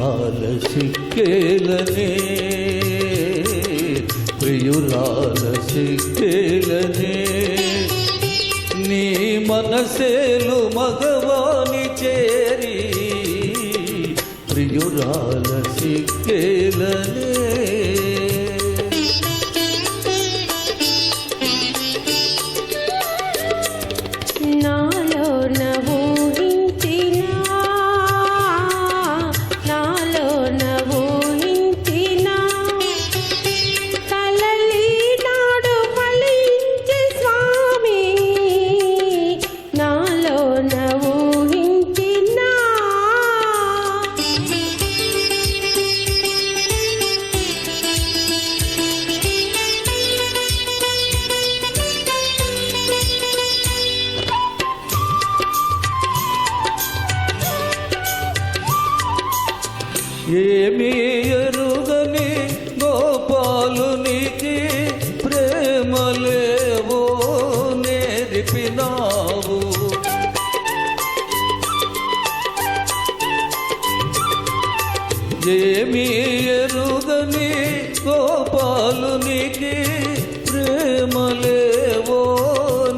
ప్రియురాల సిక్కేలనే ప్రియురాల సిక్కేలనే నీ మనసేలు మగవాని చేరి ప్రియురాల సిక్కేలనే ఏమీ ఎరుగని గోపాలునికి ప్రేమలేవో నేర్పినావు ఏమీ ఎరుగని గోపాలునికి ప్రేమలేవో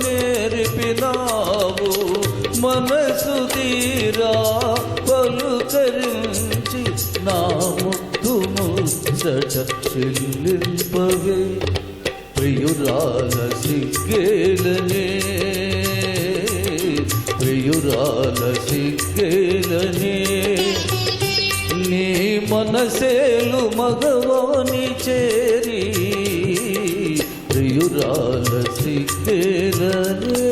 నేర్పినావు మనసు తీరా పలుకరించి నా ముద్దు ముచ్చట చెల్లింపవే ప్రియురాల సిగ్గేలనే ప్రియురాల సిగ్గేలనే నీ మనసేలు మగవాని చేరి ప్రియురాల సిగ్గేలనే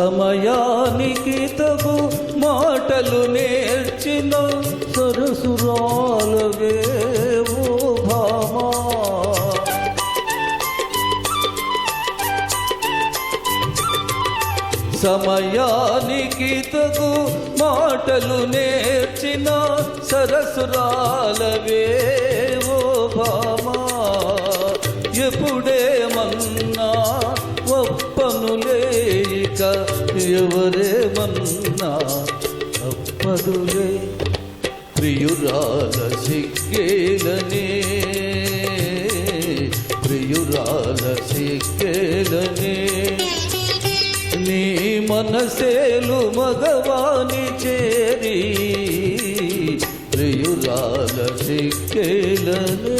సమయానికి తగు మాటలు నేర్చిన సరసురాలవే ఓ భామా సమయానికి తగు మాటలు నేర్చిన సరసురాలవే ఓ భామా ఎప్పుడేమన్నా ఒప్పనులే ఇక ఎవరేమన్నా తప్పదులే ప్రియురాల సిగ్గేలనే ప్రియురాల సిగ్గేలనే నీ మనసేలు మగవాని చేరి ప్రియురాల సిగ్గేలనే